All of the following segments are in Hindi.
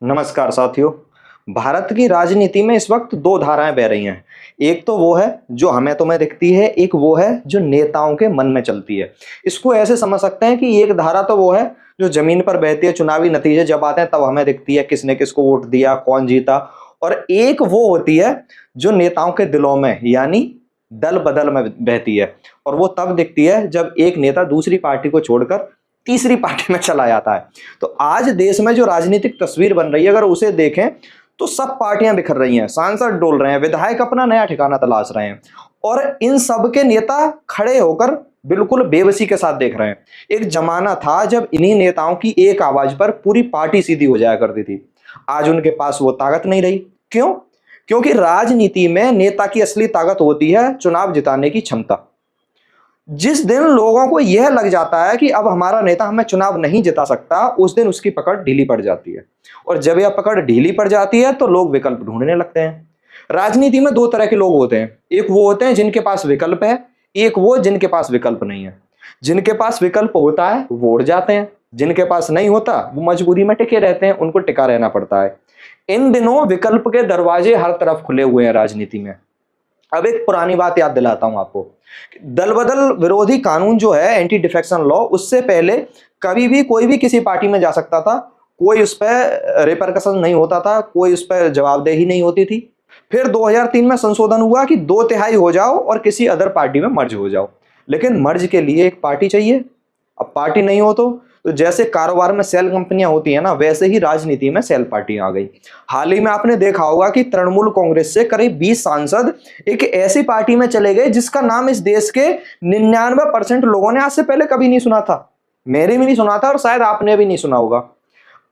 नमस्कार साथियों। भारत की राजनीति में इस वक्त दो धाराएं बह रही हैं। एक तो वो है जो हमें तुम्हें दिखती है, एक वो है जो नेताओं के मन में चलती है। इसको ऐसे समझ सकते हैं कि एक धारा तो वो है जो जमीन पर बहती है, चुनावी नतीजे जब आते हैं तब हमें दिखती है किसने किसको वोट दिया, कौन जीता। और एक वो होती है जो नेताओं के दिलों में यानी दल बदल में बहती है। और वो तब दिखती है जब एक नेता दूसरी पार्टी को छोड़कर तीसरी पार्टी में चला जाता है। तो आज देश में जो राजनीतिक तस्वीर बन रही है, अगर उसे देखें तो सब पार्टियां बिखर रही हैं, सांसद डोल रहे हैं, विधायक अपना नया ठिकाना तलाश रहे हैं और इन सब के नेता खड़े होकर बिल्कुल बेबसी के साथ देख रहे हैं। एक जमाना था जब इन्हीं नेताओं की एक आवाज पर पूरी पार्टी सीधी हो जाया करती थी। आज उनके पास वो ताकत नहीं रही। क्यों? क्योंकि राजनीति में नेता की असली ताकत होती है चुनाव जिताने की क्षमता। जिस दिन लोगों को यह लग जाता है कि अब हमारा नेता हमें चुनाव नहीं जिता सकता, उस दिन उसकी पकड़ ढीली पड़ जाती है। और जब यह पकड़ ढीली पड़ जाती है तो लोग विकल्प ढूंढने लगते हैं। राजनीति में दो तरह के लोग होते हैं। एक वो होते हैं जिनके पास विकल्प है, एक वो जिनके पास विकल्प नहीं है। जिनके पास विकल्प होता है वो उड़ जाते हैं, जिनके पास नहीं होता वो मजबूरी में टिके रहते हैं, उनको टिका रहना पड़ता है। इन दिनों विकल्प के दरवाजे हर तरफ खुले हुए हैं राजनीति में। अब एक पुरानी बात याद दिलाता हूं आपको। दल बदल विरोधी कानून जो है, एंटी डिफेक्शन लॉ, उससे पहले कभी भी कोई भी किसी पार्टी में जा सकता था, कोई उस पर रिपरकशन नहीं होता था, कोई उस पर जवाबदेही नहीं होती थी। फिर 2003 में संशोधन हुआ कि 2/3 हो जाओ और किसी अदर पार्टी में मर्ज हो जाओ। लेकिन मर्ज के लिए एक पार्टी चाहिए। अब पार्टी नहीं हो तो जैसे कारोबार में सेल कंपनियां होती है ना, वैसे ही राजनीति में सेल पार्टियां आ गई। हाल ही में आपने देखा होगा कि तृणमूल कांग्रेस से करीब 20 सांसद एक ऐसी पार्टी में चले गए जिसका नाम इस देश के 99% लोगों ने आज से पहले कभी नहीं सुना था। मैंने भी नहीं सुना था और शायद आपने भी नहीं सुना होगा।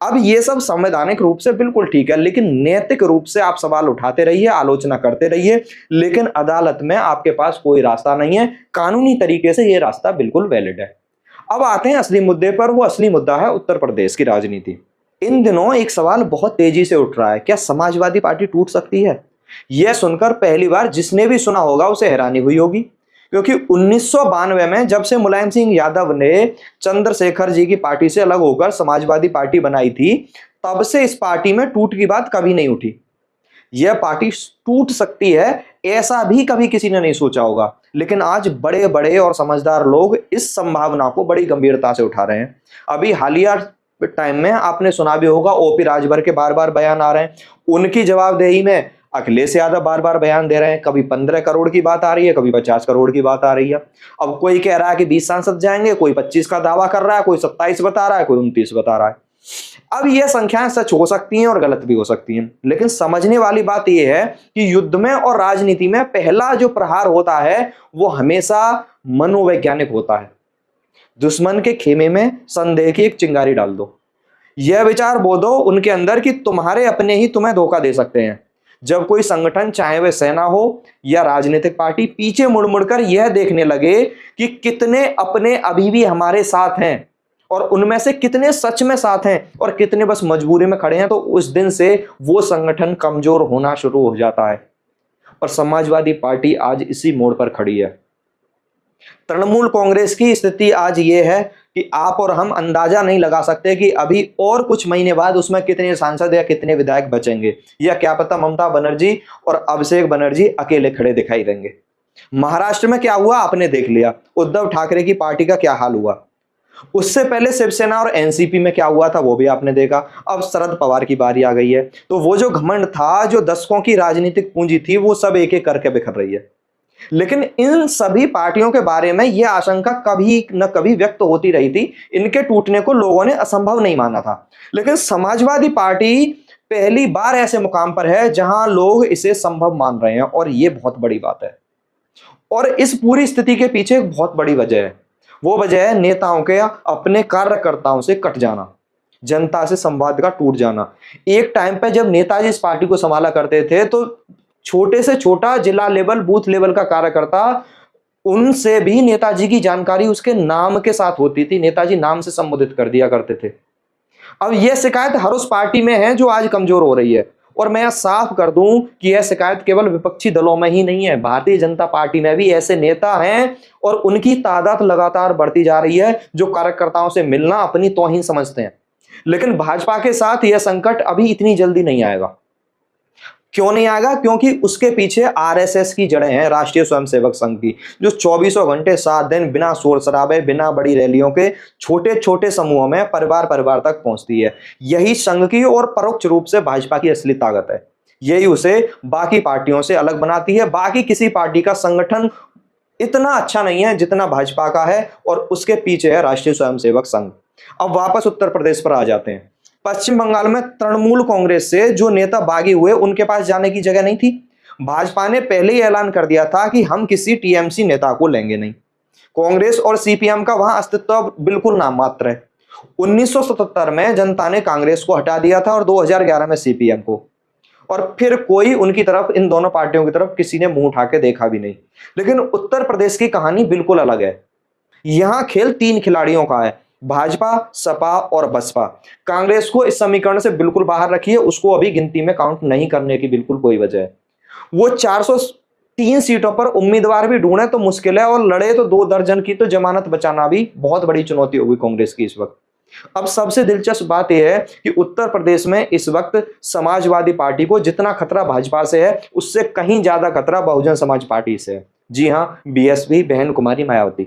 अब ये सब संवैधानिक रूप से बिल्कुल ठीक है, लेकिन नैतिक रूप से आप सवाल उठाते रहिए, आलोचना करते रहिए, लेकिन अदालत में आपके पास कोई रास्ता नहीं है। कानूनी तरीके से ये रास्ता बिल्कुल वैलिड है। अब आते हैं असली मुद्दे पर। वो असली मुद्दा है उत्तर प्रदेश की राजनीति। इन दिनों एक सवाल बहुत तेजी से उठ रहा है, क्या समाजवादी पार्टी टूट सकती है? यह सुनकर पहली बार जिसने भी सुना होगा उसे हैरानी हुई होगी, क्योंकि 1992 में जब से मुलायम सिंह यादव ने चंद्रशेखर जी की पार्टी से अलग होकर समाजवादी पार्टी बनाई थी, तब से इस पार्टी में टूट की बात कभी नहीं उठी। यह पार्टी टूट सकती है ऐसा भी कभी किसी ने नहीं सोचा होगा, लेकिन आज बड़े बड़े और समझदार लोग इस संभावना को बड़ी गंभीरता से उठा रहे हैं। अभी हालिया टाइम में आपने सुना भी होगा, ओपी राजभर के बार बार बयान आ रहे हैं। उनकी जवाबदेही में अखिलेश यादव बार बार बयान दे रहे हैं। कभी 15 करोड़ की बात आ रही है, कभी 50 करोड़ की बात आ रही है। अब कोई कह रहा है कि 20 सांसद जाएंगे, कोई 25 का दावा कर रहा है, कोई 27 बता रहा है, कोई 29 बता रहा है। अब यह संख्याएं सच हो सकती हैं और गलत भी हो सकती हैं, लेकिन समझने वाली बात यह है कि युद्ध में और राजनीति में पहला जो प्रहार होता है वो हमेशा मनोवैज्ञानिक होता है। दुश्मन के खेमे में संदेह की एक चिंगारी डाल दो, यह विचार बो दो उनके अंदर कि तुम्हारे अपने ही तुम्हें धोखा दे सकते हैं। जब कोई संगठन, चाहे वह सेना हो या राजनीतिक पार्टी, पीछे मुड़ मुड़कर यह देखने लगे कि कितने अपने अभी भी हमारे साथ हैं और उनमें से कितने सच में साथ हैं और कितने बस मजबूरी में खड़े हैं, तो उस दिन से वो संगठन कमजोर होना शुरू हो जाता है। और समाजवादी पार्टी आज इसी मोड़ पर खड़ी है। तृणमूल कांग्रेस की स्थिति आज ये है कि आप और हम अंदाजा नहीं लगा सकते कि अभी और कुछ महीने बाद उसमें कितने सांसद या कितने विधायक बचेंगे, या क्या पता ममता बनर्जी और अभिषेक बनर्जी अकेले खड़े दिखाई देंगे। महाराष्ट्र में क्या हुआ आपने देख लिया, उद्धव ठाकरे की पार्टी का क्या हाल हुआ। उससे पहले शिवसेना और एनसीपी में क्या हुआ था वो भी आपने देखा। अब शरद पवार की बारी आ गई है, तो वो जो घमंड था, जो दशकों की राजनीतिक पूंजी थी, वो सब एक एक करके बिखर रही है। लेकिन इन सभी पार्टियों के बारे में यह आशंका कभी न कभी व्यक्त होती रही थी। इनके टूटने को लोगों ने असंभव नहीं माना था, लेकिन समाजवादी पार्टी पहली बार ऐसे मुकाम पर है जहां लोग इसे संभव मान रहे हैं, और यह बहुत बड़ी बात है। और इस पूरी स्थिति के पीछे एक बहुत बड़ी वजह है। वो वजह है नेताओं के अपने कार्यकर्ताओं से कट जाना, जनता से संवाद का टूट जाना। एक टाइम पे जब नेताजी इस पार्टी को संभाला करते थे तो छोटे से छोटा जिला लेवल, बूथ लेवल का कार्यकर्ता, उनसे भी नेताजी की जानकारी उसके नाम के साथ होती थी। नेताजी नाम से संबोधित कर दिया करते थे। अब यह शिकायत हर उस पार्टी में है जो आज कमजोर हो रही है। और मैं साफ कर दूं कि यह शिकायत केवल विपक्षी दलों में ही नहीं है, भारतीय जनता पार्टी में भी ऐसे नेता हैं और उनकी तादाद लगातार बढ़ती जा रही है जो कार्यकर्ताओं से मिलना अपनी तौहीन समझते हैं। लेकिन भाजपा के साथ यह संकट अभी इतनी जल्दी नहीं आएगा। क्यों नहीं आएगा? क्योंकि उसके पीछे आरएसएस की जड़ें हैं, राष्ट्रीय स्वयंसेवक संघ की, जो 24 घंटे 7 दिन बिना शोर शराबे, बिना बड़ी रैलियों के छोटे छोटे समूहों में परिवार परिवार तक पहुंचती है। यही संघ की और परोक्ष रूप से भाजपा की असली ताकत है। यही उसे बाकी पार्टियों से अलग बनाती है। बाकी किसी पार्टी का संगठन इतना अच्छा नहीं है जितना भाजपा का है, और उसके पीछे है राष्ट्रीय स्वयंसेवक संघ। अब वापस उत्तर प्रदेश पर आ जाते हैं। पश्चिम बंगाल में तृणमूल कांग्रेस से जो नेता बागी हुए, उनके पास जाने की जगह नहीं थी। भाजपा ने पहले ही ऐलान कर दिया था कि हम किसी टीएमसी नेता को लेंगे नहीं। कांग्रेस और सीपीएम का वहां अस्तित्व बिल्कुल नाम मात्र है। 1977 में जनता ने कांग्रेस को हटा दिया था और 2011 में सीपीएम को, और फिर कोई उनकी तरफ, इन दोनों पार्टियों की तरफ किसी ने मुंह उठा के देखा भी नहीं। लेकिन उत्तर प्रदेश की कहानी बिल्कुल अलग है। यहां खेल 3 खिलाड़ियों का है, भाजपा, सपा और बसपा। कांग्रेस को इस समीकरण से बिल्कुल बाहर रखिए, उसको अभी गिनती में काउंट नहीं करने की बिल्कुल कोई वजह है। वो 403 सीटों पर उम्मीदवार भी ढूंढे तो मुश्किल है, और लड़े तो 2 दर्जन की, तो जमानत बचाना भी बहुत बड़ी चुनौती होगी कांग्रेस की इस वक्त। अब सबसे दिलचस्प बात यह है कि उत्तर प्रदेश में इस वक्त समाजवादी पार्टी को जितना खतरा भाजपा से है, उससे कहीं ज्यादा खतरा बहुजन समाज पार्टी से है। जी हां, बीएसपी, बहन कुमारी मायावती।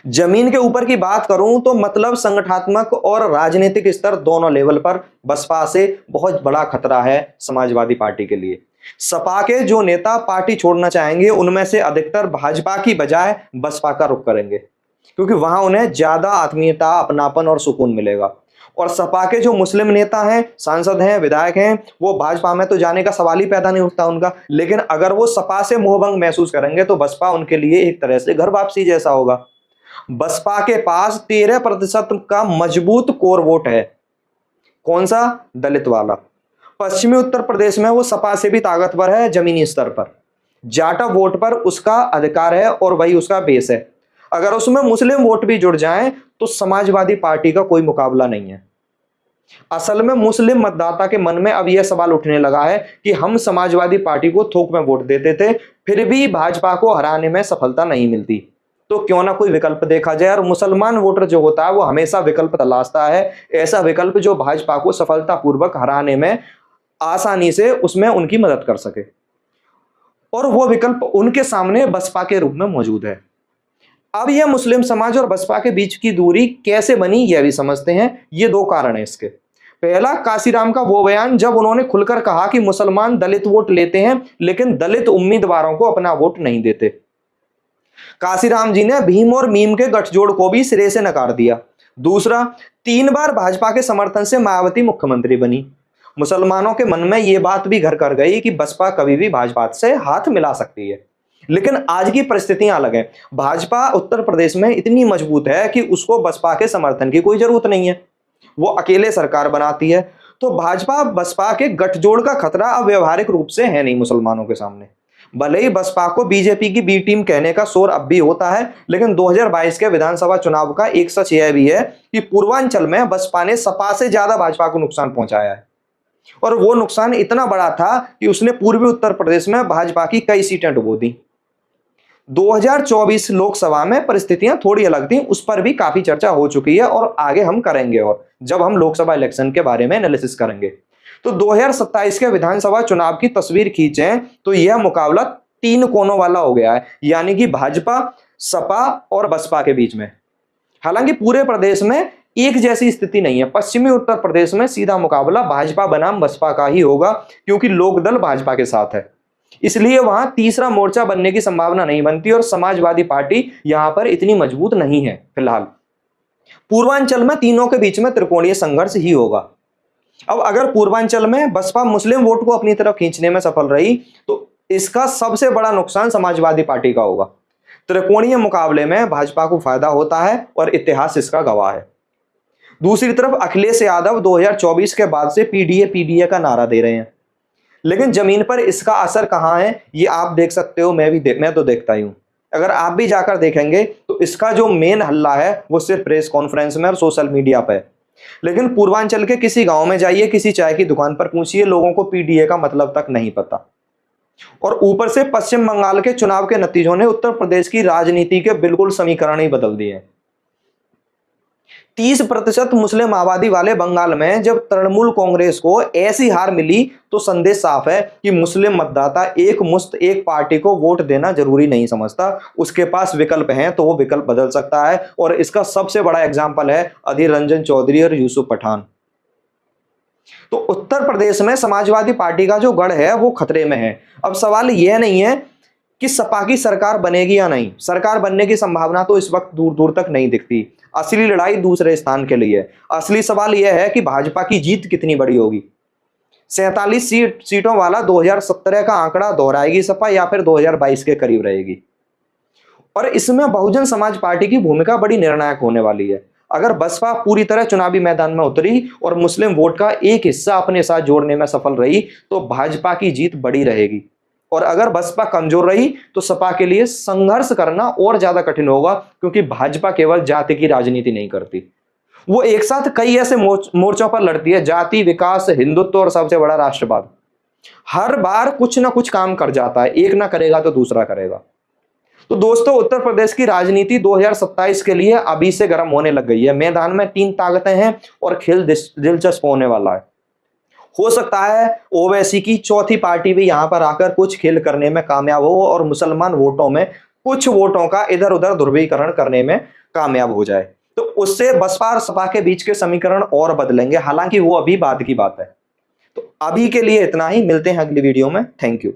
जमीन के ऊपर की बात करूं तो मतलब संगठनात्मक और राजनीतिक स्तर दोनों लेवल पर बसपा से बहुत बड़ा खतरा है समाजवादी पार्टी के लिए। सपा के जो नेता पार्टी छोड़ना चाहेंगे, उनमें से अधिकतर भाजपा की बजाय बसपा का रुख करेंगे, क्योंकि वहां उन्हें ज्यादा आत्मीयता, अपनापन और सुकून मिलेगा। और सपा के जो मुस्लिम नेता हैं, सांसद हैं, विधायक हैं, वो भाजपा में तो जाने का सवाल ही पैदा नहीं उठता उनका। लेकिन अगर वो सपा से मोहभंग महसूस करेंगे तो बसपा उनके लिए एक तरह से घर वापसी जैसा होगा। बसपा के पास 13% का मजबूत कोर वोट है। कौन सा? दलित वाला। पश्चिमी उत्तर प्रदेश में वो सपा से भी ताकतवर है जमीनी स्तर पर। जाटा वोट पर उसका अधिकार है और वही उसका बेस है। अगर उसमें मुस्लिम वोट भी जुड़ जाएं तो समाजवादी पार्टी का कोई मुकाबला नहीं है। असल में मुस्लिम मतदाता के मन में अब यह सवाल उठने लगा है कि हम समाजवादी पार्टी को थोक में वोट देते थे, फिर भी भाजपा को हराने में सफलता नहीं मिलती, तो क्यों ना कोई विकल्प देखा जाए। और मुसलमान वोटर जो होता है वो हमेशा विकल्प तलाशता है, ऐसा विकल्प जो भाजपा को सफलतापूर्वक हराने में आसानी से उसमें उनकी मदद कर सके, और वो विकल्प उनके सामने बसपा के रूप में मौजूद है। अब यह मुस्लिम समाज और बसपा के बीच की दूरी कैसे बनी, यह भी समझते हैं। ये 2 कारण हैं इसके। पहला, काशीराम का वो बयान जब उन्होंने खुलकर कहा कि मुसलमान दलित वोट लेते हैं लेकिन दलित उम्मीदवारों को अपना वोट नहीं देते। काशीराम जी ने भीम और मीम के गठजोड़ को भी सिरे से नकार दिया। दूसरा, 3 बार भाजपा के समर्थन से मायावती मुख्यमंत्री बनी। मुसलमानों के मन में यह बात भी घर कर गई कि बसपा कभी भी भाजपा से हाथ मिला सकती है। लेकिन आज की परिस्थितियां अलग हैं। भाजपा उत्तर प्रदेश में इतनी मजबूत है कि उसको बसपा के समर्थन की कोई जरूरत नहीं है, वो अकेले सरकार बनाती है। तो भाजपा बसपा के गठजोड़ का खतरा अब व्यवहारिक रूप से है नहीं मुसलमानों के सामने। भले ही बसपा को बीजेपी की बी टीम कहने का शोर अब भी होता है, लेकिन 2022 के विधानसभा चुनाव का एक सच यह भी है कि पूर्वांचल में बसपा ने सपा से ज्यादा भाजपा को नुकसान पहुंचाया है, और वो नुकसान इतना बड़ा था कि उसने पूर्वी उत्तर प्रदेश में भाजपा की कई सीटें डुबो दी। 2024 लोकसभा में परिस्थितियां थोड़ी अलग थी, उस पर भी काफी चर्चा हो चुकी है और आगे हम करेंगे, और जब हम लोकसभा इलेक्शन के बारे में एनालिसिस करेंगे। तो 2027 के विधानसभा चुनाव की तस्वीर खींचें तो यह मुकाबला 3 कोनों वाला हो गया है, यानी कि भाजपा, सपा और बसपा के बीच में। हालांकि पूरे प्रदेश में एक जैसी स्थिति नहीं है। पश्चिमी उत्तर प्रदेश में सीधा मुकाबला भाजपा बनाम बसपा का ही होगा, क्योंकि लोकदल भाजपा के साथ है, इसलिए वहां तीसरा मोर्चा बनने की संभावना नहीं बनती, और समाजवादी पार्टी यहां पर इतनी मजबूत नहीं है फिलहाल। पूर्वांचल में तीनों के बीच में त्रिकोणीय संघर्ष ही होगा। अब अगर पूर्वांचल में बसपा मुस्लिम वोट को अपनी तरफ खींचने में सफल रही तो इसका सबसे बड़ा नुकसान समाजवादी पार्टी का होगा। त्रिकोणीय मुकाबले में भाजपा को फायदा होता है और इतिहास इसका गवाह है। दूसरी तरफ अखिलेश यादव 2024 के बाद से पीडीए का नारा दे रहे हैं, लेकिन जमीन पर इसका असर कहां है ये आप देख सकते हो, मैं तो देखता ही हूं। अगर आप भी जाकर देखेंगे तो इसका जो मेन हल्ला है वो सिर्फ प्रेस कॉन्फ्रेंस में और सोशल मीडिया पर है। लेकिन पूर्वांचल के किसी गांव में जाइए, किसी चाय की दुकान पर पूछिए, लोगों को पीडीए का मतलब तक नहीं पता। और ऊपर से पश्चिम बंगाल के चुनाव के नतीजों ने उत्तर प्रदेश की राजनीति के बिल्कुल समीकरण ही बदल दिए। 30% मुस्लिम आबादी वाले बंगाल में जब तृणमूल कांग्रेस को ऐसी हार मिली तो संदेश साफ है कि मुस्लिम मतदाता एक मुश्त एक पार्टी को वोट देना जरूरी नहीं समझता, उसके पास विकल्प हैं तो वो विकल्प बदल सकता है। और इसका सबसे बड़ा एग्जाम्पल है अधीर रंजन चौधरी और यूसुफ पठान। तो उत्तर प्रदेश में समाजवादी पार्टी का जो गढ़ है वो खतरे में है। अब सवाल यह नहीं है कि सपा की सरकार बनेगी या नहीं, सरकार बनने की संभावना तो इस वक्त दूर दूर तक नहीं दिखती। असली लड़ाई दूसरे स्थान के लिए है। असली सवाल यह है कि भाजपा की जीत कितनी बड़ी होगी। 47 सीटों वाला 2017 का आंकड़ा दोहराएगी सपा या फिर 2022 के करीब रहेगी। और इसमें बहुजन समाज पार्टी की भूमिका बड़ी निर्णायक होने वाली है। अगर बसपा पूरी तरह चुनावी मैदान में उतरी और मुस्लिम वोट का एक हिस्सा अपने साथ जोड़ने में सफल रही तो भाजपा की जीत बड़ी रहेगी। और अगर बसपा कमजोर रही तो सपा के लिए संघर्ष करना और ज्यादा कठिन होगा, क्योंकि भाजपा केवल जाति की राजनीति नहीं करती, वो एक साथ कई ऐसे मोर्चों पर लड़ती है, जाति, विकास, हिंदुत्व और सबसे बड़ा राष्ट्रवाद। हर बार कुछ ना कुछ काम कर जाता है, एक ना करेगा तो दूसरा करेगा। तो दोस्तों, उत्तर प्रदेश की राजनीति 2027 के लिए अभी से गर्म होने लग गई है। मैदान में 3 ताकतें हैं और खेल दिलचस्प होने वाला है। हो सकता है ओवैसी की चौथी पार्टी भी यहां पर आकर कुछ खेल करने में कामयाब हो और मुसलमान वोटों में कुछ वोटों का इधर उधर ध्रुवीकरण करने में कामयाब हो जाए। तो उससे बसपा और सपा के बीच के समीकरण और बदलेंगे, हालांकि वो अभी बाद की बात है। तो अभी के लिए इतना ही, मिलते हैं अगली वीडियो में। Thank you.